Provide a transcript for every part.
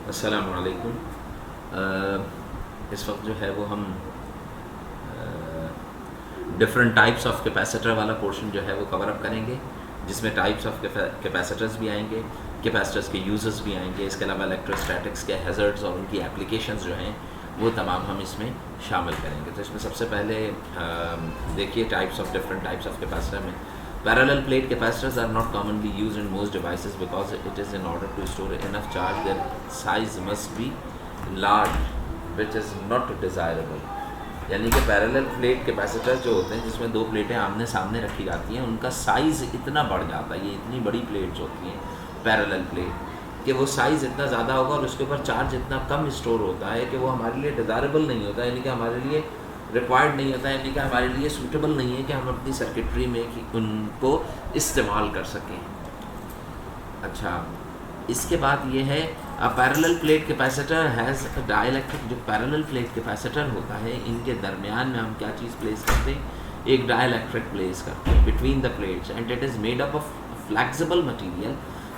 अस्सलामु अलैकुम। इस वक्त जो है वो हम डिफरेंट टाइप्स ऑफ कैपेसिटर वाला पोर्शन जो है वो कवर अप करेंगे, जिसमें टाइप्स ऑफ कैपेसिटर्स भी आएंगे, कैपेसिटर्स के यूजर्स भी आएंगे, इसके अलावा इलेक्ट्रोस्टैटिक्स के हैज़र्ड्स और उनकी एप्लीकेशंस जो हैं वो तमाम हम इसमें शामिल करेंगे। तो इसमें सबसे पहले देखिए डिफरेंट टाइप्स ऑफ कैपेसिटर में parallel plate capacitors are not commonly used in most devices because it is in order to store enough charge their size must be large which is not desirable। यानी कि parallel plate capacitors जो होते हैं जिसमें दो प्लेटें आमने सामने रखी जाती हैं, उनका साइज़ इतना बढ़ जाता है, ये इतनी बड़ी प्लेट्स होती हैं पैरेलल प्लेट कि वो साइज़ इतना ज़्यादा होगा और उसके ऊपर चार्ज इतना कम स्टोर होता है कि वो हमारे लिए डिज़ायरेबल नहीं होता, यानी कि हमारे लिए रिक्वायर्ड नहीं होता है, यानी कि हमारे लिए सूटेबल नहीं है कि हम अपनी सर्किटरी में कि उनको इस्तेमाल कर सकें। अच्छा, इसके बाद ये है parallel plate capacitor has dielectric. जो पैरेलल प्लेट कैपेसिटर होता है इनके दरमियान में हम क्या चीज़ प्लेस करते हैं, एक डाइलेक्ट्रिक प्लेस करते हैं between the plates and it is made up of flexible material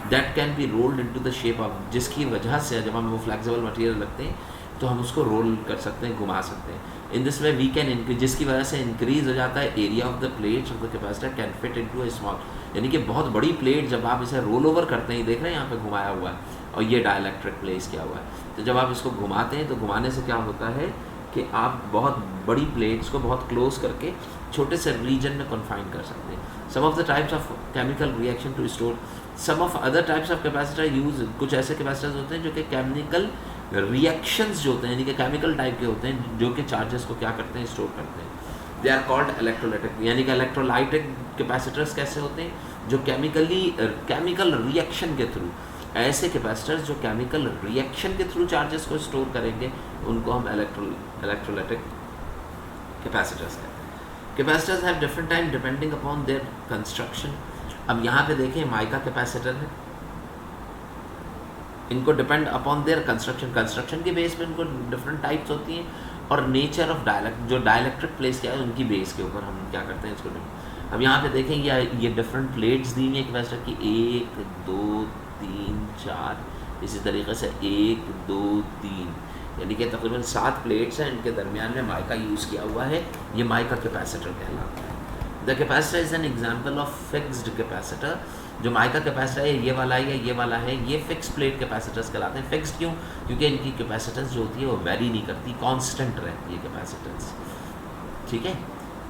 that can be rolled into the shape of, जिसकी वजह से जब हम वो फ्लैक्सिबल मटीरियल रखते हैं तो हम उसको रोल कर सकते हैं, घुमा सकते हैं। In this way we can increase, जिसकी वजह से इंक्रीज हो जाता है area of the plates of the capacitor can fit into a small, यानी कि बहुत बड़ी प्लेट जब आप इसे रोल ओवर करते हैं, देख रहे हैं यहाँ पे घुमाया हुआ है और ये डाइलेक्ट्रिक प्लेस किया हुआ है, तो जब आप इसको घुमाते हैं तो घुमाने से क्या होता है कि आप बहुत बड़ी प्लेट्स को बहुत क्लोज करके छोटे से रीजन में कन्फाइन कर सकते हैं। Some of the types of chemical reaction to store, some of other types of capacitor use, कुछ ऐसे कैपेसिटर्स होते हैं जो कि केमिकल रिएक्शंस जो होते हैं यानी कि केमिकल टाइप के होते हैं जो कि चार्जेस को क्या करते हैं, स्टोर करते हैं। दे आर कॉल्ड इलेक्ट्रोलाइटिक, यानी कि इलेक्ट्रोलाइटिक कैपेसिटर्स कैसे होते हैं, जो केमिकल रिएक्शन के थ्रू, ऐसे कैपेसिटर्स जो केमिकल रिएक्शन के थ्रू चार्जेस को स्टोर करेंगे उनको हम इलेक्ट्रोलाइटिक कैपेसिटर्स कहते हैं। Capacitors have different time depending upon their construction. अब यहाँ पे देखें माइका कैपेसिटर है, इनको डिपेंड अपॉन देयर कंस्ट्रक्शन के बेस पे इनको डिफरेंट टाइप्स होती हैं और नेचर ऑफ जो डाइलेक्ट्रिक प्लेस क्या है उनकी बेस के ऊपर हम क्या करते हैं इसको। अब यहाँ पे देखें ये डिफरेंट प्लेट्स दी हुई है कैपेसिटर की, 1 2 3 4, इसी तरीके से 1 2 3, यानी कि तकरीबन 7 प्लेट्स हैं, इनके दरमियान में माइका यूज़ किया हुआ है, ये माइका कैपेसिटर कहलाता है। The capacitor is an example of fixed capacitor. जो माइका कैपेसिटर है ये वाला है या ये वाला है, ये फिक्स प्लेट कैपेसिटर्स कहलाते हैं। फिक्स्ड क्यों? क्योंकि इनकी कैपेसिटेंस जो होती है वो वेरी नहीं करती, कांस्टेंट रहती है कैपेसिटेंस, ठीक है।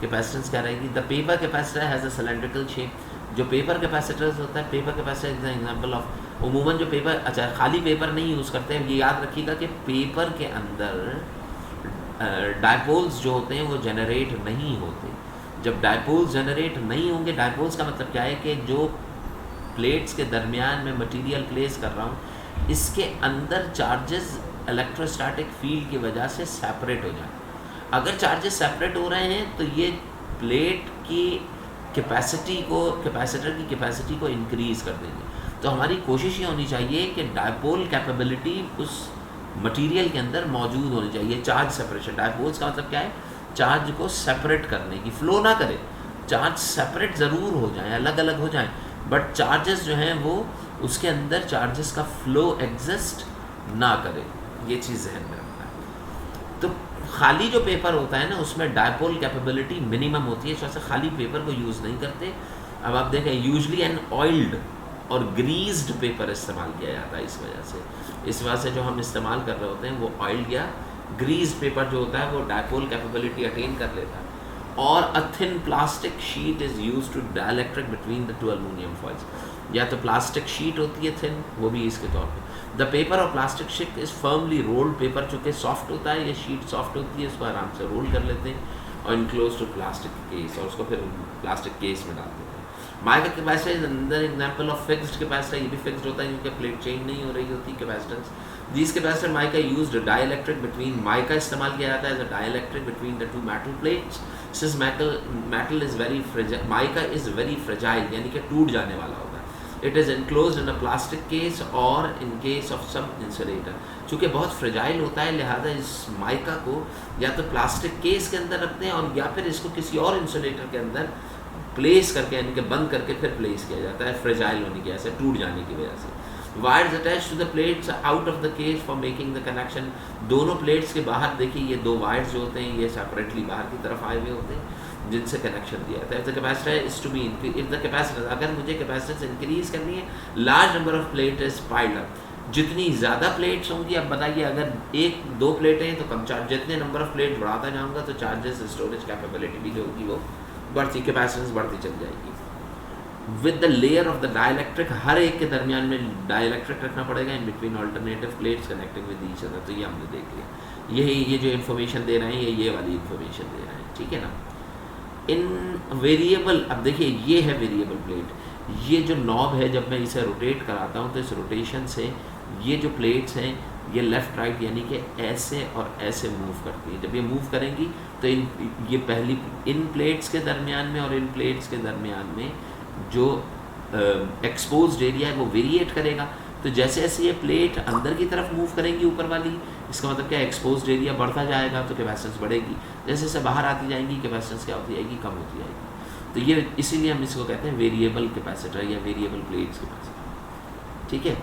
कैपेसिटेंस क्या रहेगी? The paper capacitor has a cylindrical shape. जो पेपर कैपेसिटर्स होता है, paper capacitor is an example of, उमूमन जो पेपर, अच्छा खाली पेपर नहीं यूज़ करते हैं, ये याद रखिएगा कि पेपर के अंदर डायपोल्स जो होते हैं वो जनरेट नहीं होते। जब डायपोल्स जनरेट नहीं होंगे, डायपोल्स का मतलब क्या है कि जो प्लेट्स के दरमियान में मटेरियल प्लेस कर रहा हूँ इसके अंदर चार्जेस इलेक्ट्रोस्टैटिक फील्ड की वजह से सेपरेट हो जाए। अगर चार्जेस सेपरेट हो रहे हैं तो ये प्लेट की कैपेसिटर की कैपेसिटी को इंक्रीज़ कर देंगे। तो हमारी कोशिश ये होनी चाहिए कि डायपोल कैपेबिलिटी उस मटेरियल के अंदर मौजूद होनी चाहिए। चार्ज सेपरेशन, डायपोल्स का मतलब क्या है, चार्ज को सेपरेट करने की, फ्लो ना करे, चार्ज सेपरेट ज़रूर हो जाए, अलग अलग हो जाए, बट चार्जेस जो हैं वो उसके अंदर चार्जेस का फ्लो एग्जिस्ट ना करे, ये चीज़ जहन में रखना है। तो खाली जो पेपर होता है ना उसमें डायपोल कैपेबिलिटी मिनिमम होती है, इस वजह से खाली पेपर को यूज़ नहीं करते। अब आप देखें यूजली एन ऑयल्ड और ग्रीस्ड पेपर इस्तेमाल किया जाता है, इस वजह से जो हम इस्तेमाल कर रहे होते हैं वो ऑयल्ड या ग्रीस्ड पेपर जो होता है वो डायपोल कैपेबिलिटी अटेन कर लेता है। और a thin plastic sheet is use to dielectric between the two aluminium foils, या तो प्लास्टिक शीट होती है थिन, वो भी इसके तौर पे। द पेपर और plastic sheet is firmly rolled, paper चूँकि सॉफ्ट होता है, ये शीट सॉफ्ट होती है, इसको आराम से रोल कर लेते हैं और इनक्लोज टू प्लास्टिक केस, और उसको फिर प्लास्टिक केस में डाल देते हैं। माइका कैपेसिटर इज अंदर एग्जाम्पल ऑफ फिक्स्ड कैपेसिटर, ये भी फिक्स्ड होता है क्योंकि प्लेट चेंज नहीं हो रही होती capacitance. This capacitor mica used dielectric between, mica इस्तेमाल किया जाता है as a dielectric between the two metal plates. Since metal is very fragile, mica is very fragile, यानी कि टूट जाने वाला होता है। It is enclose in a plastic case और in case of some insulator, चूँकि बहुत फ्रेजाइल होता है लिहाजा इस माइका को या तो प्लास्टिक केस के अंदर रखते हैं और या फिर इसको किसी और इंसुलेटर के अंदर प्लेस करके, यानी कि बंद करके फिर प्लेस किया जाता है, फ्रेजाइल होने की वजह से, टूट जाने की वजह से। Wires attach to the plates out of the case for making the connection. दोनों प्लेट्स के बाहर देखिए ये दो वायर्स जो होते हैं ये सेपरेटली बाहर की तरफ आए हुए होते हैं जिनसे कनेक्शन दिया जाता है। If the capacitor is to be if the capacitor, अगर मुझे कैपेसिटेंस इंक्रीज करनी है, large number of plate is piled up, जितनी ज़्यादा प्लेट्स होंगी, अब बताइए अगर एक दो प्लेटें हैं तो कम चार्ज, जितने नंबर ऑफ प्लेट बढ़ाता जाऊँगा तो चार्जेस स्टोरेज कैपेबिलिटी भी जो होगी वो बढ़ती, कैपेसिटेंस बढ़ती चल जाएगी। With the layer of the dielectric, हर एक के दरमियान में डाइलेक्ट्रिक रखना पड़ेगा in between alternative plates connecting with each other. तो ये हमने देख लिया, यही ये जो इन्फॉर्मेशन दे रहे हैं ये वाली इन्फॉर्मेशन दे रहे हैं, ठीक है ना। इन वेरिएबल, अब देखिए ये है वेरिएबल प्लेट, ये जो नॉब है जब मैं इसे रोटेट कराता हूँ तो इस रोटेशन से ये जो प्लेट्स हैं ये लेफ़्ट राइट यानी कि ऐसे और ऐसे मूव करती है। जब ये मूव करेंगी तो ये पहली इन प्लेट्स के दरमियान में और इन प्लेट्स के दरमियान में जो एक्सपोज्ड एरिया है वो वेरिएट करेगा। तो जैसे जैसे ये प्लेट अंदर की तरफ मूव करेंगी ऊपर वाली, इसका मतलब क्या, एक्सपोज्ड एरिया बढ़ता जाएगा तो कैपेसिटेंस बढ़ेगी, जैसे जैसे बाहर आती जाएंगी कैपेसिटेंस क्या होती जाएगी, कम होती जाएगी। तो ये इसीलिए हम इसको कहते हैं वेरिएबल कैपेसिटर या वेरिएबल प्लेट्स कैपेसिटर, ठीक है।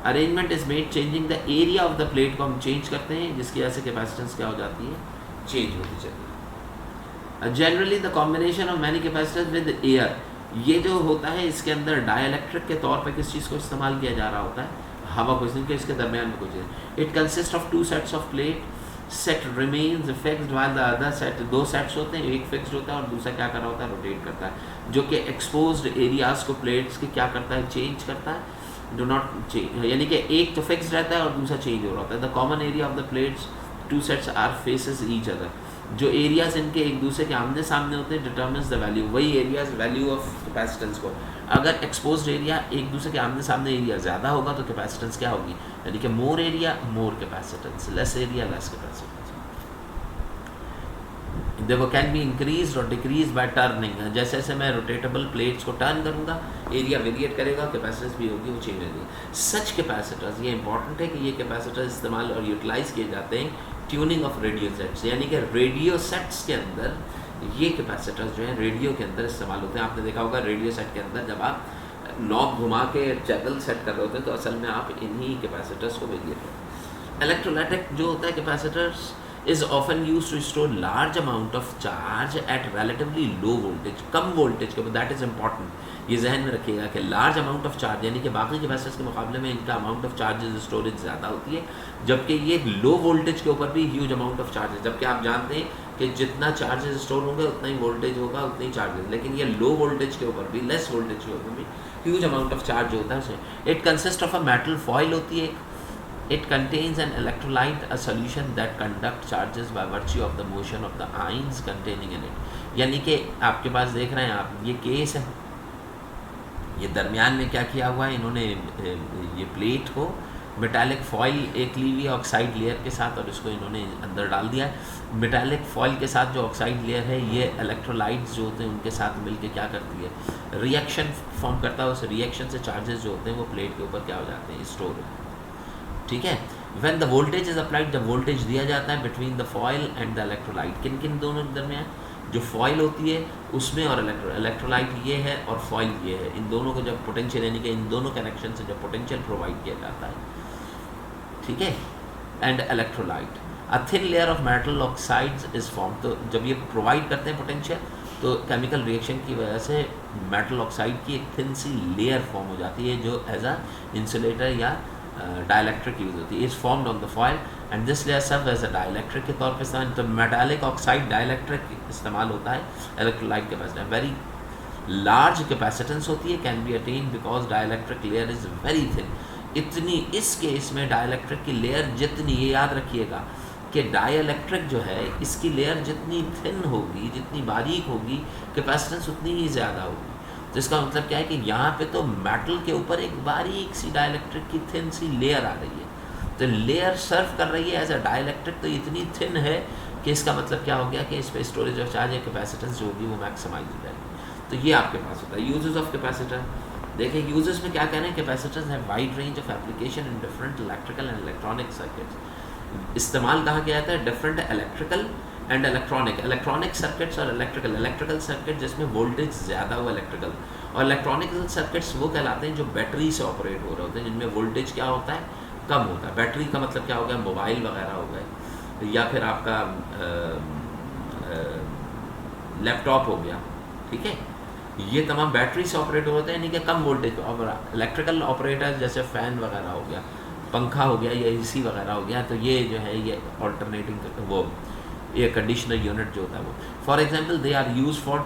Arrangement is made changing the area of the plate को हम चेंज करते हैं जिसकी वजह से कैपेसिटेंस क्या हो जाती है, चेंज होती चलती है। Generally the combination of many capacitors with air, ये जो होता है इसके अंदर डाइलेक्ट्रिक के तौर पर किस चीज़ को इस्तेमाल किया जा रहा होता है, हवा को, इसके इसके दरमियान में कुछ है। It consist of two sets of plate, set remains fixed while the other set, दो सेट्स होते हैं, एक फिक्स्ड होता है और दूसरा क्या कर रहा होता है, रोटेट करता है, जो कि एक्सपोज्ड एरियाज को प्लेट्स के क्या करता है, चेंज करता है, डू नॉट चेंज, यानी कि एक तो फिक्स्ड रहता है और दूसरा चेंज हो रहा होता है। The common area of the plates two sets are faces each other, जो एरियाज इनके एक दूसरे के आमने सामने होते हैं डिटर्मिन्स द वैल्यू, वही एरियाज वैल्यू ऑफ कैपेसिटेंस को। अगर एक्सपोज्ड एरिया एक दूसरे के आमने सामने एरिया ज़्यादा होगा तो कैपेसिटेंस क्या होगी, यानी कि मोर एरिया मोर capacitance, less area less capacitance. देखो कैन बी इंक्रीज और डिक्रीज बाय टर्निंग, जैसे जैसे मैं रोटेटेबल प्लेट्स को टर्न करूँगा एरिया वेरिएट करेगा, कैपेसिटेंस भी होगी वो चेंज होगी। सच कैपेसिटर्स, ये इंपॉर्टेंट है कि ये कैपेसिटर्स इस्तेमाल और यूटिलाइज किए जाते हैं ट्यूनिंग ऑफ रेडियो सेट्स, यानी कि रेडियो सेट्स के अंदर ये कैपेसिटर्स जो हैं रेडियो के अंदर इस्तेमाल होते हैं। आपने देखा होगा रेडियो सेट के अंदर जब आप नॉब घुमा के चैनल सेट कर रहे होते हैं तो असल में आप इन्हीं कैपेसिटर्स को वेरिएट करते हैं। इलेक्ट्रोलाइटिक जो होता है capacitors is often used to store large amount of charge at relatively low voltage, come voltage के, दैट इज़ इंपॉर्टेंट, ये जहन में रखिएगा कि लार्ज अमाउंट ऑफ चार्ज यानी कि बाकी कैपेसिटर्स के मुकाबले में इनका अमाउंट ऑफ चार्जेस स्टोरेज ज़्यादा होती है, जबकि ये लो वोल्टेज के ऊपर भी ह्यूज अमाउंट ऑफ चार्जेस, जबकि आप जानते हैं कि जितना चार्जेस स्टोर होंगे उतना ही वोल्टेज होगा उतने ही चार्जेस, लेकिन ये लो वोल्टेज के ऊपर भी, लेस वोल्टेज के ऊपर भी ह्यूज अमाउंट ऑफ चार्ज होता है। It consist of a metal foil होती है, it contains an electrolyte, a solution that conduct charges by virtue of the motion of the ions containing in it, यानी कि आपके पास देख रहे हैं आप ये केस है, ये दरमियान में क्या किया हुआ है इन्होंने, ये प्लेट को मेटालिक फॉइल एक ली हुई ऑक्साइड लेयर के साथ और इसको इन्होंने अंदर डाल दिया है। मेटालिक फॉइल के साथ जो ऑक्साइड लेयर है ये इलेक्ट्रोलाइट्स जो होते हैं उनके साथ मिलके क्या करती है, रिएक्शन फॉर्म करता है, उस रिएक्शन से चार्जेस जो होते हैं वो प्लेट के ऊपर क्या हो जाते हैं, स्टोर हो, ठीक है। When the voltage is applied, जब वोल्टेज दिया जाता है between the foil and the electrolyte, किन किन दोनों के दरमियान, जो फॉइल होती है उसमें और इलेक्ट्रोलाइट ये है और फॉइल ये है, इन दोनों को जब पोटेंशियल यानी कि इन दोनों कनेक्शन से जब पोटेंशियल प्रोवाइड किया जाता है, ठीक है, and electrolyte, a thin layer of metal oxides is form, तो जब ये प्रोवाइड करते हैं पोटेंशियल तो केमिकल रिएक्शन की वजह से मेटल ऑक्साइड की एक थिन सी लेयर फॉर्म हो जाती है जो एज अ इंसुलेटर या डाइलेक्ट्रिक यूज होती है, is formed on the foil and this layer serve as a dielectric के तौर पे इस्तेमाल, तो मेटालिक ऑक्साइड डाइलेक्ट्रिक इस्तेमाल होता है electrolyte capacitor. Very large capacitance होती है, can be attain because dielectric layer is very thin, इतनी, इस केस में डाइलेक्ट्रिक की लेयर जितनी, ये याद रखिएगा कि डाइलेक्ट्रिक जो है इसकी लेयर जितनी थिन होगी, जितनी बारीक होगी, कैपेसिटेंस उतनी ही ज़्यादा होगी। तो इसका मतलब क्या है कि यहाँ पे तो मेटल के ऊपर एक बारीक सी डाइलेक्ट्रिक की थिन सी लेयर आ रही है, तो लेयर सर्व कर रही है एज अ डाइलेक्ट्रिक, तो इतनी थिन है कि इसका मतलब क्या हो गया कि इस पर स्टोरेज ऑफ चार्ज या कैपेसिटेंस जो होगी वो मैक्सिमाइज हो जाएगी। तो ये आपके पास होता है यूजेस ऑफ कैपेसिटर। देखिए यूजेस में क्या कह रहे हैं, capacitors have wide range of application in different electrical and electronic circuits, इस्तेमाल कहाँ किया जाता है, different electrical and electronic circuits और इलेक्ट्रिकल सर्किट जिसमें वोल्टेज ज़्यादा हो इलेक्ट्रिकल, और इलेक्ट्रॉनिक सर्किट्स वो कहलाते हैं जो बैटरी से ऑपरेट हो रहे होते हैं, जिनमें वोल्टेज क्या होता है, कम होता है। बैटरी का मतलब क्या हो गया, मोबाइल वगैरह हो गए, या फिर आपका लैपटॉप हो गया, ठीक है, ये तमाम बैटरी से ऑपरेट होते हैं, यानी कि कम वोल्टेज। और इलेक्ट्रिकल ऑपरेटर जैसे फ़ैन वगैरह हो गया, पंखा हो गया, या एसी वगैरह हो गया, तो ये जो है ये ऑल्टरनेटिंग वो एयर कंडीशनर यूनिट जो होता है वो, for example they are use for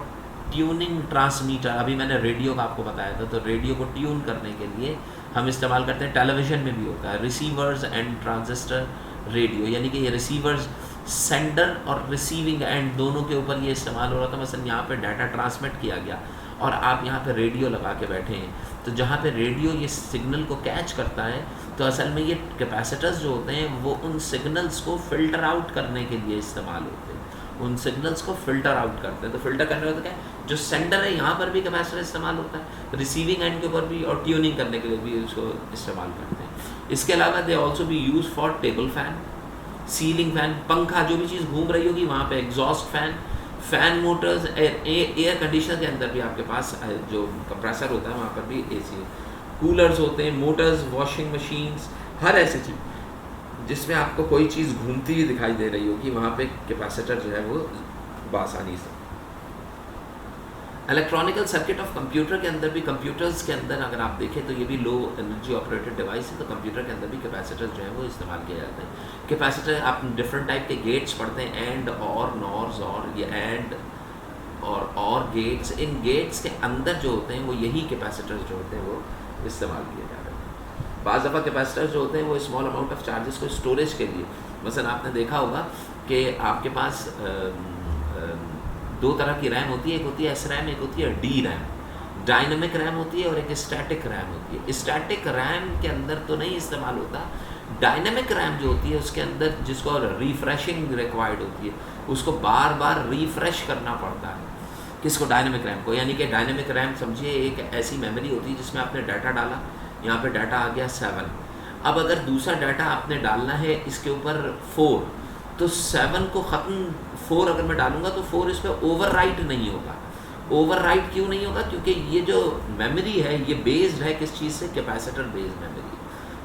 tuning transmitter. अभी मैंने रेडियो का आपको बताया था, तो रेडियो को ट्यून करने के लिए हम इस्तेमाल करते हैं। टेलीविज़न में भी होता है रिसीवर्स एंड ट्रांजिस्टर रेडियो, यानी कि ये रिसीवर्स सेंडर और रिसीविंग एंड दोनों के ऊपर ये इस्तेमाल हो रहा था। मसलन यहाँ पे डाटा ट्रांसमिट किया गया और आप यहाँ पे रेडियो लगा के बैठे हैं, तो जहाँ पे रेडियो ये सिग्नल को कैच करता है, तो असल में ये कैपेसिटर्स जो होते हैं वो उन सिग्नल्स को फ़िल्टर आउट करने के लिए इस्तेमाल होते हैं, उन सिग्नल्स को फ़िल्टर आउट करते हैं। तो फ़िल्टर करने होता क्या है, जो सेंडर है यहाँ पर भी कैपेसिटर इस्तेमाल होता है, रिसीविंग एंड के ऊपर भी, और ट्यूनिंग करने के लिए भी उसको इस्तेमाल करते हैं। इसके अलावा दे ऑल्सो भी use for table fan, ceiling fan, पंखा, जो भी चीज़ घूम रही होगी वहाँ पे exhaust fan Motors, air conditioner के अंदर भी आपके पास जो कंप्रेसर होता है वहाँ पर भी एसी, कूलर्स होते हैं, मोटर्स, वॉशिंग मशीन्स, हर ऐसी चीज़ जिसमें आपको कोई चीज़ घूमती हुई दिखाई दे रही होगी वहाँ पे कैपेसिटर जो है वो बआसानी से। इलेक्ट्रॉनिकल सर्किट ऑफ कंप्यूटर के अंदर भी, कंप्यूटर्स के अंदर अगर आप देखें तो ये भी लो एनर्जी ऑपरेटेड डिवाइस है, तो कंप्यूटर के अंदर भी कैपेसिटर जो है वो इस्तेमाल किए जाते हैं। कैपेसिटर आप डिफरेंट टाइप के गेट्स पढ़ते हैं, एंड और नॉर्स और ये एंड और गेट्स, इन गेट्स के अंदर जो होते हैं वो यही कैपेसिटर्स जो होते हैं वो इस्तेमाल किए जा रहे हैं। बाज़ दफ़ा कैपेसिटर्स जो होते हैं वो स्मॉल अमाउंट ऑफ चार्जेस को स्टोरेज के लिए, मसलन आपने देखा होगा कि आपके पास दो तरह की रैम होती है, एक होती है एस रैम, एक होती है डी रैम। डायनेमिक रैम होती है और एक स्टैटिक रैम होती है। स्टैटिक रैम के अंदर तो नहीं इस्तेमाल होता, डायनेमिक रैम जो होती है उसके अंदर जिसको रिफ्रेशिंग रिक्वायर्ड होती है, उसको बार बार रिफ्रेश करना पड़ता है। किसको, डायनेमिक रैम को। यानी कि डायनेमिक रैम समझिए एक ऐसी मेमोरी होती है जिसमें आपने डाटा डाला, यहाँ पे डाटा आ गया 7, अब अगर दूसरा डाटा आपने डालना है इसके ऊपर 4, तो 7 को ख़त्म 4 अगर मैं डालूंगा तो 4 इस पर ओवरराइट नहीं होगा। ओवरराइट क्यों नहीं होगा? क्योंकि ये जो मेमोरी है ये बेस्ड है किस चीज़ से, कैपेसिटर बेस्ड मेमोरी।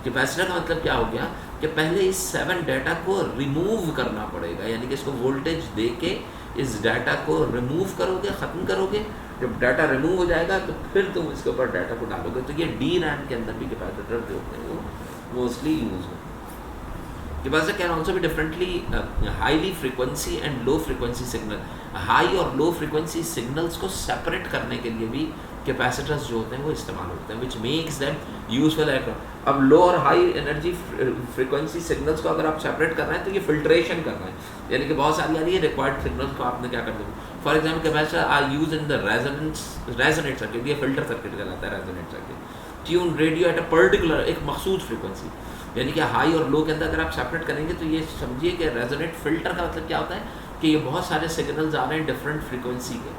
कैपेसिटर का मतलब क्या हो गया कि पहले इस 7 डाटा को रिमूव करना पड़ेगा, यानी कि इसको वोल्टेज दे के इस डाटा को रिमूव करोगे, ख़त्म करोगे। जब डाटा रिमूव हो जाएगा तो फिर तुम इसके ऊपर डाटा को डालोगे। तो ये डी रैम के अंदर भी कैपेसिटर जो होते हैं वो मोस्टली यूज़ होते हैं। कैपेसिटर कैन ऑल्सो भी differently highly frequency and low frequency signal. High और लो फ्रिक्वेंसी सिग्नल्स को सेपरेट करने के लिए भी कैपेसिटर्स जो होते हैं वो इस्तेमाल होते हैं, which makes them useful electron. अब लो और हाई एनर्जी फ्रिक्वेंसी सिग्नल्स को अगर आप सेपरेट कर रहे हैं तो ये फिल्ट्रेशन कर रहे हैं, यानी कि बहुत सारी आ रही है रिक्वायर्ड सिग्नल्स को आपने क्या कर दिया। For example capacitor are use in the resonate circuit, ये फिल्टर सर्किट कहलाता है resonate circuit. Tune radio at a particular, एक मखसूस फ्रिक्वेंसी, यानी कि हाई और लो के अंदर अगर आप सेपरेट करेंगे तो ये समझिए कि रेजोनेट फिल्टर का मतलब क्या होता है कि ये बहुत सारे सिग्नल्स आ रहे हैं डिफरेंट फ्रीक्वेंसी के,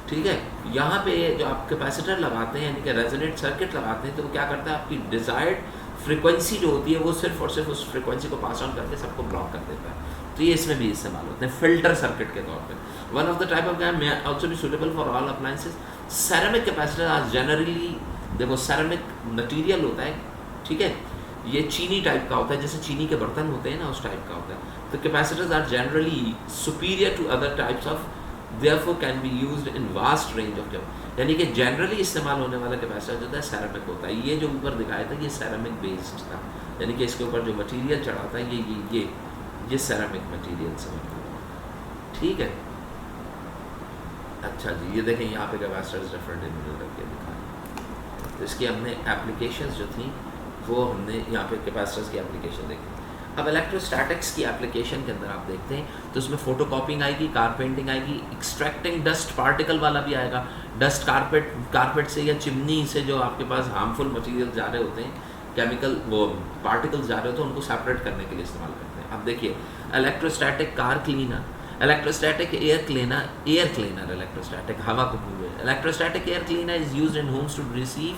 ठीक है। यहाँ पे जो आप कैपेसिटर लगाते हैं यानी कि रेजोनेट सर्किट लगाते हैं तो वो क्या करता है, आपकी डिज़ायर्ड फ्रीक्वेंसी जो होती है वो सिर्फ और सिर्फ उस फ्रीक्वेंसी को पास ऑन करके सबको ब्लॉक कर देता है। तो ये इसमें भी इस्तेमाल होते हैं फिल्टर सर्किट के तौर पर। One of the type of gam may also भी suitable for all appliances. Ceramic capacitor are generally, देखो सेरेमिक मटीरियल होता है, ठीक है, ये चीनी टाइप का होता है, जैसे चीनी के बर्तन होते हैं ना उस टाइप का होता है। तो capacitors are generally superior to other types of, therefore can be used in vast range of जब, यानी कि जनरली इस्तेमाल होने वाला कैपेसिटर जो होता है सेरेमिक होता है। ये जो ऊपर दिखाया था ये सेरेमिक बेस्ड था, यानी कि इसके ऊपर जो मटीरियल चढ़ा था ये सेरेमिक मटीरियल से बना हुआ, ठीक है। अच्छा जी, ये देखें यहाँ पे कैपेसिटर्स डिफरेंट इनमें करके दिखाए। तो इसकी हमने एप्लीकेशंस जो थी वो हमने यहाँ पे कैपेसिटर्स की एप्लीकेशन देखी। अब इलेक्ट्रोस्टैटिक्स की एप्लीकेशन के अंदर आप देखते हैं तो उसमें फोटो कॉपिंग आएगी, कारपेंटिंग आएगी, एक्सट्रैक्टिंग डस्ट पार्टिकल वाला भी आएगा। डस्ट कारपेट से या चिमनी से जो आपके पास हार्मफुल मटेरियल जा रहे होते हैं, केमिकल वो पार्टिकल्स जा रहे होते हैं, उनको सेपरेट करने के लिए इस्तेमाल करते हैं। अब देखिए electrostatic car cleaner, electrostatic air cleaner, electrostatic हवा को पूरे। Electrostatic air cleaner is used in homes to receive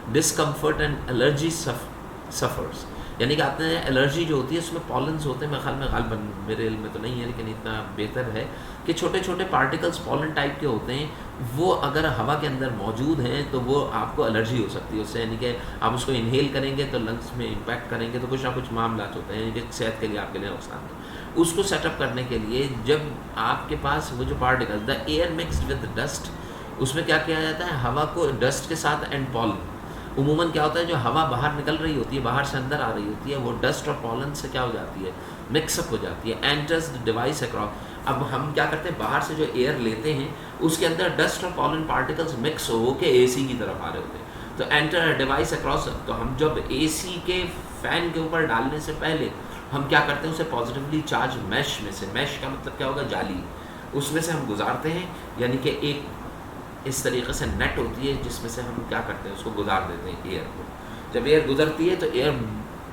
discomfort and allergy suffers, यानी कि आपने एलर्जी जो होती है उसमें पॉलन्स होते हैं, मेरे ख्याल में गालिबन, मेरे इल्म में तो नहीं है लेकिन इतना बेहतर है कि छोटे छोटे पार्टिकल्स पॉलन टाइप के होते हैं, वो अगर हवा के अंदर मौजूद हैं तो वो आपको एलर्जी हो सकती है उससे, यानी कि आप उसको इनहेल करेंगे तो लंग्स में इम्पैक्ट करेंगे तो कुछ ना कुछ मामला होते हैं, यानी कि सेहत के लिए आपके लिए नुकसान है। उसको सेटअप करने के लिए जब आपके पास वो जो particle, the air mixed with dust, उसमें क्या किया जाता है, हवा को डस्ट के साथ एंड पॉलन, उमूमन क्या होता है जो हवा बाहर निकल रही होती है, बाहर से अंदर आ रही होती है, वो डस्ट और पॉलन से क्या हो जाती है, मिक्सअप हो जाती है, एंटर्स द डिवाइस अक्रॉस। अब हम क्या करते हैं, बाहर से जो एयर लेते हैं उसके अंदर डस्ट और पॉलन पार्टिकल्स मिक्स हो के एसी की तरफ आ रहे होते हैं, तो एंटर डिवाइस अक्रॉस। तो हम जब एसी के फ़ैन के ऊपर डालने से पहले हम क्या करते हैं, उसे पॉजिटिवली चार्ज मैश में से, मैश का मतलब क्या होगा, जाली, उसमें से हम गुजारते हैं, यानी कि एक इस तरीके से नेट होती है जिसमें से हम क्या करते हैं, उसको गुजार देते हैं एयर को। जब एयर गुजरती है तो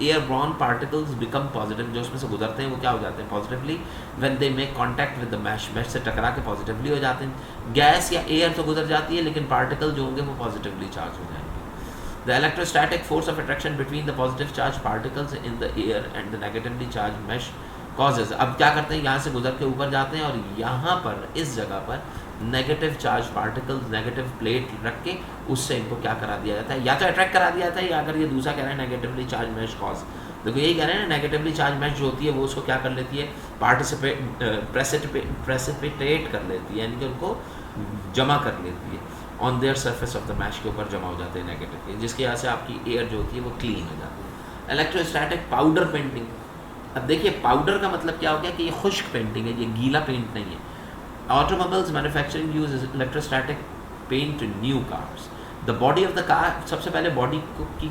air born particles become positive, जो उसमें से गुजरते हैं वो क्या हो जाते हैं, positively, when they make contact with the mesh, mesh से टकरा के पॉजिटिवली हो जाते हैं। गैस या एयर तो गुजर जाती है लेकिन पार्टिकल जो होंगे वो पॉजिटिवली चार्ज हो जाएंगे। The electrostatic force of attraction between the positive charge particles in the air and the negatively charge mesh causes. अब क्या करते हैं, यहाँ से गुजर के ऊपर जाते हैं और यहाँ पर इस जगह पर negative charge particles, negative plate रख के उससे इनको क्या करा दिया जाता है, या तो अट्रैक्ट करा दिया जाता है, या अगर ये दूसरा कह रहा है नेगेटिवली चार्ज मैश कॉज, देखो यही कह रहे हैं ना, नेगेटिवली चार्ज मैश जो होती है वो उसको क्या कर लेती है, प्रेसिपिटेट कर लेती है, यानी कि उनको जमा कर लेती है on their surface of the mash के ऊपर जमा हो जाते हैं नेगेटिव के, जिसकी वजह से आपकी एयर जो होती है वो क्लीन हो जाती है। इलेक्ट्रोस्टैटिक पाउडर पेंटिंग, अब देखिए पाउडर का मतलब क्या हो गया कि ये खुश्क पेंटिंग है, ये गीला पेंट नहीं है। Automobiles manufacturing uses electrostatic paint to new cars. The body of the car, सबसे पहले बॉडी की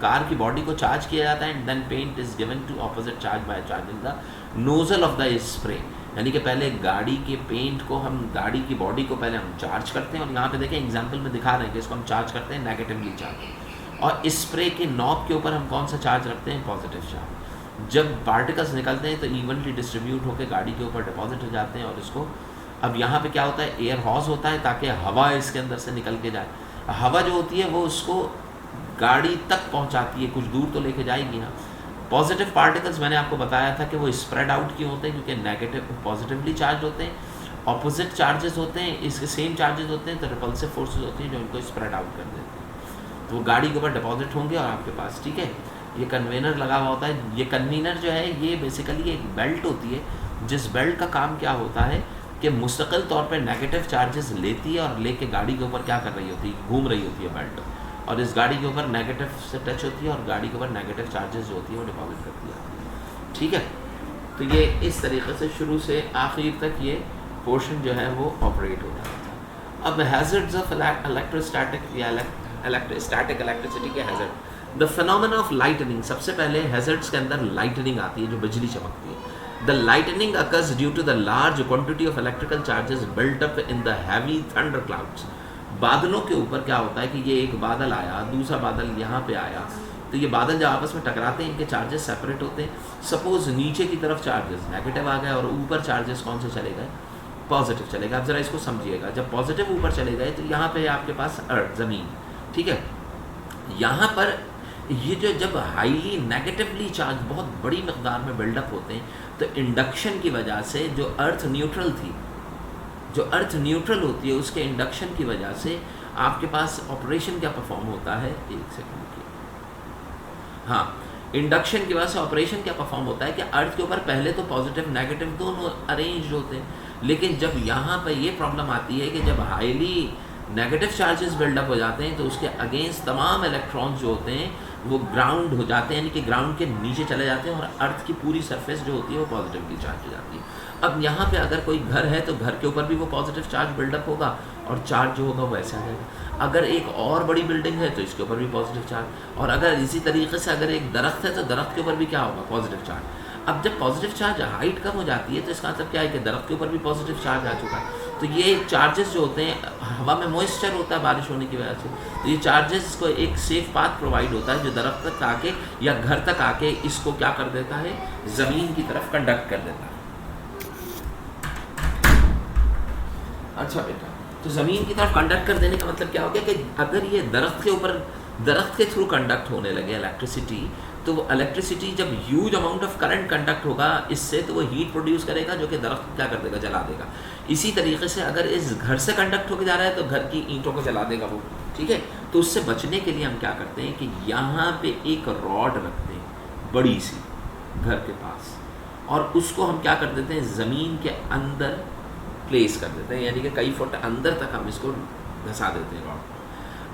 कार की बॉडी को चार्ज किया जाता है, and then paint is given to opposite charge by charging the nozzle of the spray, यानी कि पहले गाड़ी के पेंट को हम, गाड़ी की बॉडी को पहले हम चार्ज करते हैं, और यहाँ पे देखें एग्जांपल में दिखा रहे हैं कि इसको हम चार्ज करते हैं नेगेटिवली चार्ज, और स्प्रे के नॉब के ऊपर हम कौन सा चार्ज रखते हैं, पॉजिटिव चार्ज। जब पार्टिकल्स निकलते हैं तो इवनली डिस्ट्रीब्यूट होकर गाड़ी के ऊपर डिपॉजिट हो जाते हैं, और इसको अब यहाँ पे क्या होता है, एयर हॉज होता है ताकि हवा इसके अंदर से निकल के जाए, हवा जो होती है वो उसको गाड़ी तक पहुँचाती है, कुछ दूर तो लेके जाएगी ना। पॉजिटिव पार्टिकल्स मैंने आपको बताया था कि वो स्प्रेड आउट क्यों होते हैं, क्योंकि नेगेटिव पॉजिटिवली चार्ज होते हैं, ऑपोजिट चार्जेस होते हैं, इसके सेम चार्जेस होते हैं, तो रिपल्सिव फोर्सेस होती हैं जो इनको स्प्रेड आउट कर देते हैं, तो वो गाड़ी के ऊपर डिपॉजिट होंगे और आपके पास, ठीक है। ये कन्वेनर लगा हुआ होता है, ये कन्वीनर जो है ये बेसिकली एक बेल्ट होती है, जिस बेल्ट का काम क्या होता है कि मुस्तकिल तौर पे नेगेटिव चार्जेस लेती है और लेके गाड़ी के ऊपर क्या कर रही होती है, घूम रही होती है बेल्ट, और इस गाड़ी के ऊपर नेगेटिव से टच होती है और गाड़ी के ऊपर नेगेटिव चार्जेस जो होती है वो डिपॉजिट करती है, ठीक है। तो ये इस तरीके से शुरू से आखिर तक ये पोर्शन जो है वो ऑपरेट हो रहा था। अब हैज़र्ड्स ऑफ इलेक्ट्रोस्टैटिक या स्टैटिक इलेक्ट्रिसिटी के hazard, the phenomena of lightning, सबसे पहले हैज़र्ड्स के अंदर लाइटनिंग आती है, जो बिजली चमकती है। The lightning occurs due to the large quantity of electrical charges built up in the heavy thunder clouds. बादलों के ऊपर क्या होता है कि ये एक बादल आया, दूसरा बादल यहाँ पे आया, तो ये बादल जब आपस में टकराते हैं इनके चार्जेस सेपरेट होते हैं। सपोज नीचे की तरफ चार्जेस नेगेटिव आ गए और ऊपर चार्जेस कौन से चले गए, पॉजिटिव चले गए। अब ज़रा इसको समझिएगा, जब पॉजिटिव ऊपर चले गए तो यहाँ पे आपके पास अर्थ, ज़मीन, ठीक है, यहाँ पर ये जो जब हाईली नेगेटिवली चार्ज बहुत बड़ी मकदार में बिल्डअप होते हैं तो इंडक्शन की वजह से जो अर्थ न्यूट्रल थी, जो अर्थ न्यूट्रल होती है उसके इंडक्शन की वजह से आपके पास ऑपरेशन क्या परफॉर्म होता है, एक सेकंड की, हाँ, इंडक्शन की वजह से ऑपरेशन क्या परफॉर्म होता है कि अर्थ के ऊपर पहले तो पॉजिटिव नेगेटिव दोनों अरेंज होते हैं, लेकिन जब यहाँ पर ये प्रॉब्लम आती है कि जब हाईली नेगेटिव चार्जेस बिल्डअप हो जाते हैं तो उसके अगेंस्ट तमाम इलेक्ट्रॉन्स जो होते हैं वो ग्राउंड हो जाते हैं, यानी कि ग्राउंड के नीचे चले जाते हैं और अर्थ की पूरी सरफेस जो होती है वो पॉजिटिवली चार्ज हो जाती है। अब यहाँ पे अगर कोई घर है तो घर के ऊपर भी वो पॉजिटिव चार्ज बिल्डअप होगा और चार्ज जो होगा वो ऐसे आ जाएगा। अगर एक और बड़ी बिल्डिंग है तो इसके ऊपर भी पॉजिटिव चार्ज, और अगर इसी तरीके से अगर एक दरख्त है तो दरख्त के ऊपर भी क्या होगा, पॉजिटिव चार्ज। अब जब पॉजिटिव चार्ज हाइट कम हो जाती है तो इसका मतलब क्या है कि दरख्त के ऊपर भी पॉजिटिव चार्ज आ चुका है। तो ये चार्जेस जो होते हैं, हवा में मॉइस्चर होता है बारिश होने की वजह से, तो ये चार्जेस को एक सेफ पाथ प्रोवाइड होता है जो दरख्त तक आके या घर तक आके इसको क्या कर देता है, ज़मीन की तरफ कंडक्ट कर देता है। अच्छा बेटा, तो ज़मीन की तरफ कंडक्ट कर देने का मतलब क्या हो गया कि अगर ये दरख्त के ऊपर दरख्त के थ्रू कंडक्ट होने लगे इलेक्ट्रिसिटी, तो वो इलेक्ट्रिसिटी जब huge amount of current conduct होगा इससे, तो वो हीट प्रोड्यूस करेगा जो कि दरख्त क्या कर देगा, जला देगा। इसी तरीके से अगर इस घर से कंडक्ट होकर जा रहा है तो घर की ईंटों को जला देगा वो, ठीक है। तो उससे बचने के लिए हम क्या करते हैं कि यहाँ पे एक रॉड रखते हैं बड़ी सी घर के पास, और उसको हम क्या कर देते हैं, ज़मीन के अंदर प्लेस कर देते हैं, यानी कि कई फुट अंदर तक हम इसको धंसा देते हैं रॉड।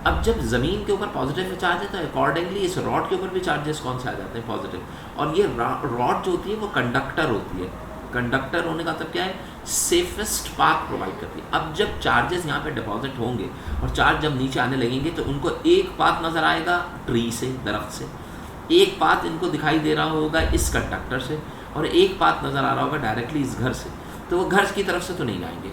अब जब ज़मीन के ऊपर पॉजिटिव चार्ज है तो अकॉर्डिंगली इस रॉड के ऊपर भी चार्जेस कौन से आ जाते हैं, पॉजिटिव। और ये रॉड जो होती है वो कंडक्टर होती है। कंडक्टर होने का मतलब क्या है, सेफेस्ट पाथ प्रोवाइड करती है। अब जब चार्जेस यहाँ पे डिपॉजिट होंगे और चार्ज जब नीचे आने लगेंगे तो उनको एक पाथ नज़र आएगा ट्री से, दरख्त से, एक पाथ इनको दिखाई दे रहा होगा इस कंडक्टर से, और एक पाथ नज़र आ रहा होगा डायरेक्टली इस घर से। तो वो घर की तरफ से तो नहीं जाएंगे।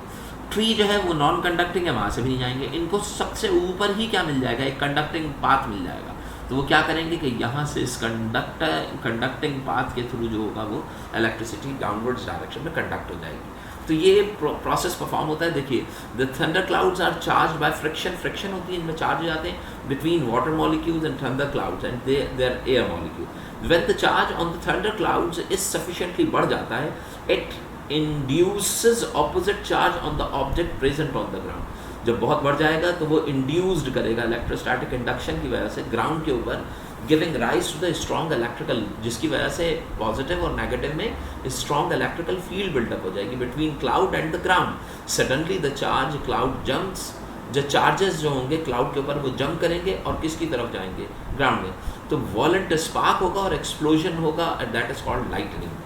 ट्री जो है वो नॉन कंडक्टिंग है, वहाँ से भी नहीं जाएंगे। इनको सबसे ऊपर ही क्या मिल जाएगा, एक कंडक्टिंग पाथ मिल जाएगा। तो वो क्या करेंगे कि यहाँ से इस कंडक्टिंग पाथ के थ्रू जो होगा वो इलेक्ट्रिसिटी डाउनवर्ड्स डायरेक्शन में कंडक्ट हो जाएगी। तो ये प्रोसेस परफॉर्म होता है। देखिए, the thunder clouds are charge by friction, friction होती है, इनमें चार्ज हो जाते हैं between water molecules and thunder clouds and their air molecule. When the charge on the thunder clouds is sufficiently बढ़ जाता है, it induces opposite charge on the object present on the ground. जब बहुत बढ़ जाएगा तो वो इंड्यूस्ड करेगा इलेक्ट्रोस्टैटिक इंडक्शन की वजह से ग्राउंड के ऊपर, giving rise to the strong electrical, जिसकी वजह से पॉजिटिव और नेगेटिव में स्ट्रॉन्ग इलेक्ट्रिकल फील्ड बिल्डअप हो जाएगी between cloud and the ground. Suddenly the charge cloud jumps, जो चार्जेस जो होंगे क्लाउड के ऊपर वो जंप करेंगे और किसकी तरफ जाएंगे, ग्राउंड में। तो वॉलेंट स्पार्क होगा और एक्सप्लोजन होगा, and that is called lightning.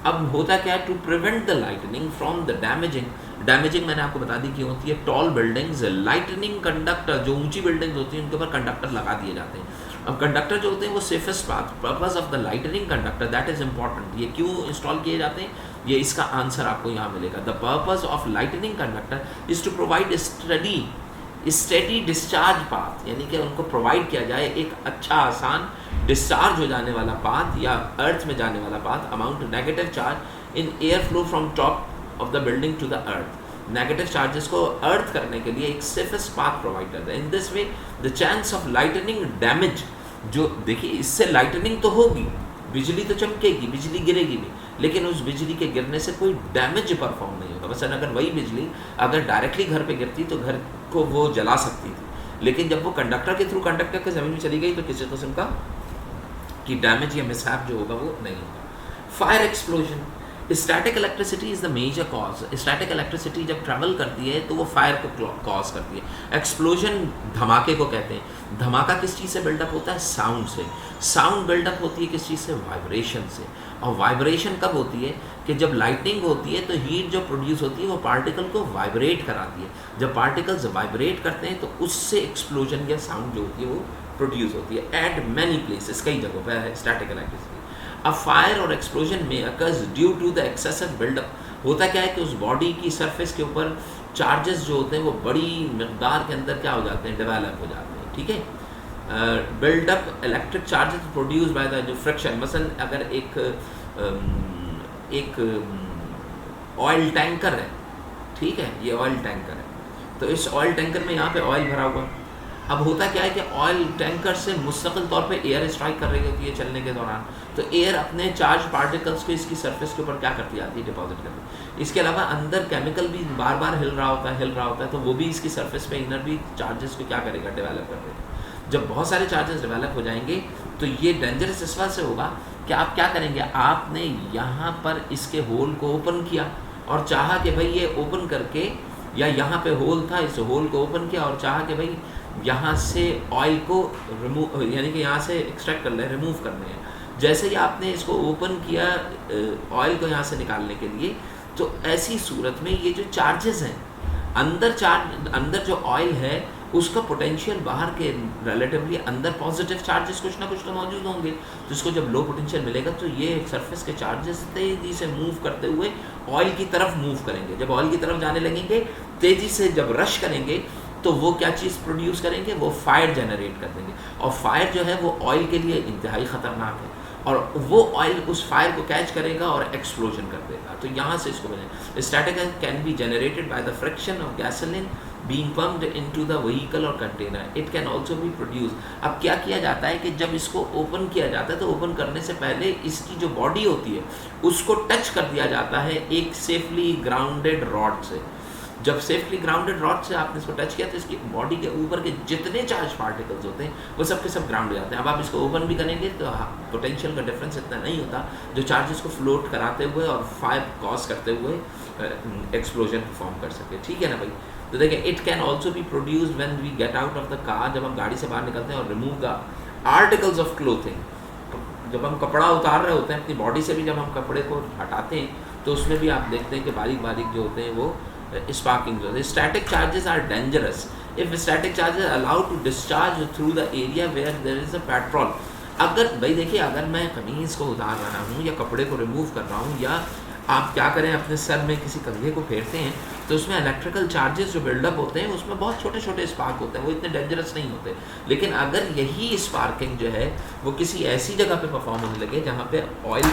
अब होता क्या है, to prevent the lightning from the damaging, damaging मैंने आपको बता दी क्यों होती है, टॉल बिल्डिंग्स, लाइटनिंग कंडक्टर, जो ऊंची बिल्डिंग्स होती हैं उनके ऊपर कंडक्टर लगा दिए जाते हैं। अब कंडक्टर जो होते हैं वो safest path, purpose of the lightning conductor, that is important. ये क्यों इंस्टॉल किए जाते हैं, ये इसका आंसर आपको यहाँ मिलेगा। The purpose of lightning conductor is to provide steady discharge path, यानी कि उनको प्रोवाइड किया जाए एक अच्छा आसान डिस्चार्ज हो जाने वाला पाथ या अर्थ में जाने वाला path, amount negative charge in air flow from top of the building to the earth. Negative charges को अर्थ करने के लिए एक सेफेस्ट पाथ प्रोवाइड करता है। इन this way the chance of lightning damage, जो देखिए इससे लाइटनिंग तो होगी, बिजली तो चमकेगी, बिजली गिरेगी भी, लेकिन उस बिजली के गिरने से कोई डैमेज परफॉर्म नहीं होगा। वैसे अगर वही बिजली अगर डायरेक्टली घर पे गिरती तो घर को वो जला सकती थी, लेकिन जब वो कंडक्टर के थ्रू कंडक्ट करके ज़मीन में चली गई तो किसी किस्म का कि डैमेज या मिसहैप जो होगा वो नहीं होगा। Fire explosion, static electricity is the major cause. Static electricity जब ट्रैवल करती है तो वो फायर को कॉज करती है। एक्सप्लोजन धमाके को कहते हैं। धमाका किस चीज़ से बिल्डअप होता है, साउंड से। साउंड बिल्डअप होती है किस चीज़ से, वाइब्रेशन से। और वाइब्रेशन कब होती है कि जब लाइटनिंग होती है तो हीट जो प्रोड्यूस होती है वो पार्टिकल को वाइब्रेट कराती है। जब पार्टिकल्स वाइब्रेट करते हैं तो उससे एक्सप्लोजन या साउंड जो होती है वो प्रोड्यूस होती है। एट मैनी प्लेसेस, कई जगहों पर है स्टैटिक इलेक्ट्रिसिटी। अ फायर और एक्सप्लोजन में occurs due to the excessive buildup. होता क्या है कि उस बॉडी की सरफेस के ऊपर चार्जेस जो होते हैं वो बड़ी मकदार के अंदर क्या हो जाते हैं, डेवलप हो जाते हैं, ठीक है। Buildup electric charges produce by the जो फ्रिक्शन, मसलन अगर एक ऑयल टैंकर है, ठीक है, ये ऑयल टैंकर है, तो इस ऑयल टैंकर में यहाँ पे ऑयल भरा हुआ। अब होता क्या है कि ऑयल टैंकर से मुस्तकिल तौर पे एयर स्ट्राइक कर रही होती है चलने के दौरान, तो एयर अपने चार्ज पार्टिकल्स को इसकी सरफेस के ऊपर क्या करती जाती है, डिपॉजिट करती है। इसके अलावा अंदर केमिकल भी बार बार हिल रहा होता है, तो वो भी इसकी सरफेस पे इनर भी चार्जेस को क्या करेगा, डेवलप कर देगा। जब बहुत सारे चार्जेस डेवलप हो जाएंगे तो ये डेंजरस इस वजह से होगा कि आप क्या करेंगे, आपने यहाँ पर इसके होल को ओपन किया और चाहा कि भाई ये ओपन करके, या यहाँ पे होल था, इस होल को ओपन किया और चाहा कि भाई यहाँ से ऑयल को रिमूव, यानी कि यहाँ से एक्सट्रैक्ट कर ले, रिमूव करने हैं। जैसे ही आपने इसको ओपन किया ऑयल को यहाँ से निकालने के लिए, तो ऐसी सूरत में ये जो चार्जेस हैं अंदर जो ऑयल है उसका पोटेंशियल बाहर के रिलेटिवली अंदर पॉजिटिव चार्जेस कुछ ना कुछ तो मौजूद होंगे। तो इसको जब लो पोटेंशियल मिलेगा तो ये सरफेस के चार्जेस तेज़ी से मूव करते हुए ऑयल की तरफ मूव करेंगे। जब ऑयल की तरफ जाने लगेंगे तेज़ी से, जब रश करेंगे तो वो क्या चीज़ प्रोड्यूस करेंगे, वो फायर जनरेट कर देंगे। और फायर जो है वो ऑयल के लिए इंतहाई ख़तरनाक है, और वो ऑयल उस फायर को कैच करेगा और एक्सप्लोजन कर देगा। तो यहाँ से इसको बने static can be generated by the friction of gasoline being pumped into the vehicle or container. It can also be produced. अब क्या किया जाता है कि जब इसको ओपन किया जाता है तो ओपन करने से पहले इसकी जो बॉडी होती है उसको टच कर दिया जाता है एक सेफली ग्राउंडेड रॉड से। जब सेफली ग्राउंडेड रॉड से आपने इसको टच किया तो इसकी बॉडी के ऊपर के जितने चार्ज पार्टिकल्स होते हैं वो सब के सब ग्राउंड हो जाते हैं। अब आप इसको ओपन भी करेंगे तो पोटेंशियल का डिफरेंस इतना नहीं होता जो चार्जेस को फ्लोट कराते हुए और फायर कॉज करते हुए एक्सप्लोजन परफॉर्म कर सके। ठीक है ना भाई। तो देखिए it can also be produce when we get out of the car, जब हम गाड़ी से बाहर निकलते हैं और remove the articles of clothing. जब हम कपड़ा उतार रहे होते हैं अपनी बॉडी से भी, जब हम कपड़े को हटाते हैं तो उसमें भी आप देखते हैं कि बारीक बारीक जो होते हैं वो स्पार्किंग जो होते हैं। Static charges are dangerous if static charges allowed to discharge through the area where there is a petrol. अगर भाई देखिए अगर मैं कमीज़ को उतार रहा हूँ या कपड़े को रिमूव कर रहा हूँ या आप क्या करें अपने सर में किसी कंघे को फेरते हैं तो उसमें इलेक्ट्रिकल चार्जेस जो बिल्डअप होते हैं उसमें बहुत छोटे छोटे स्पार्क होते हैं, वो इतने डेंजरस नहीं होते। लेकिन अगर यही स्पार्किंग जो है वो किसी ऐसी जगह पे परफॉर्म होने लगे जहाँ पे ऑयल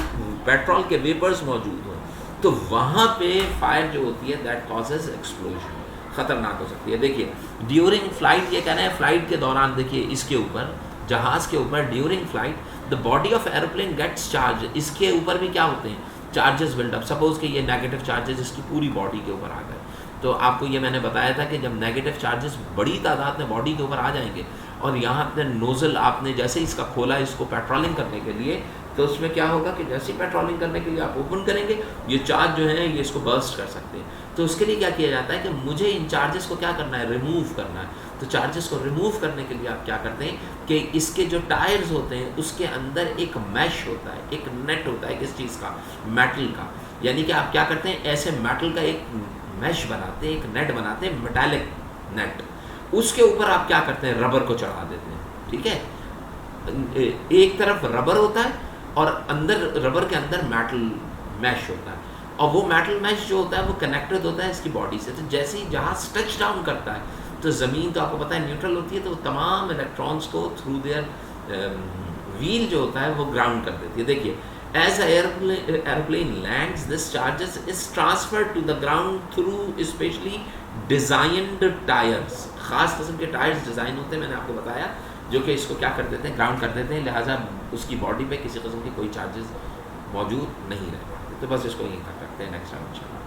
पेट्रोल के वेपर्स मौजूद हों तो वहाँ पे फायर जो होती है दैट कॉजेज एक्सप्लोजन, ख़तरनाक हो सकती है। देखिए ड्यूरिंग फ्लाइट, ये कहना है फ्लाइट के दौरान, देखिए इसके ऊपर जहाज़ के ऊपर during flight the body of aeroplane gets charge, इसके ऊपर भी क्या होते हैं चार्जेस बिल्डअप। सपोज कि ये नेगेटिव चार्जेस इसकी पूरी बॉडी के ऊपर आ गए तो आपको ये मैंने बताया था कि जब नेगेटिव चार्जेस बड़ी तादाद में बॉडी के ऊपर आ जाएंगे और यहाँ पे नोज़ल आपने जैसे इसका खोला इसको पेट्रोलिंग करने के लिए तो उसमें क्या होगा कि जैसे ही पेट्रोलिंग करने के लिए आप ओपन करेंगे ये चार्ज जो है ये इसको बर्स्ट कर सकते हैं। तो उसके लिए क्या किया जाता है कि मुझे इन चार्जेस को क्या करना है, रिमूव करना है। तो चार्जेस को रिमूव करने के लिए आप क्या करते हैं कि इसके जो टायर्स होते हैं उसके अंदर एक मैश होता है, एक नेट होता है किस चीज़ का, मेटल का। यानी कि आप क्या करते हैं ऐसे मेटल का एक मैश बनाते हैं, एक नेट बनाते हैं, मेटालिक नेट। उसके ऊपर आप क्या करते हैं रबर को चढ़ा देते हैं। ठीक है, एक तरफ रबर होता है और अंदर रबर के अंदर मेटल मैश होता है और वो मेटल मैश जो होता है वो कनेक्टेड होता है इसकी बॉडी से। तो जैसे ही जहाज टच डाउन करता है तो ज़मीन तो आपको पता है न्यूट्रल होती है तो तमाम इलेक्ट्रॉन्स को थ्रू देयर व्हील जो होता है वो ग्राउंड कर देती है। देखिए as aeroplane lands this charges is transferred to the ground through specially designed tyres. ख़ास किस्म के टायर्स डिज़ाइन होते हैं, मैंने आपको बताया, जो कि इसको क्या कर देते हैं ग्राउंड कर देते हैं, लिहाजा उसकी बॉडी पे किसी किस्म के कोई चार्जेस मौजूद नहीं रह पाते। तो बस इसको यहीं तक रखते हैं, नेक्स्ट टाइम इंशाल्लाह।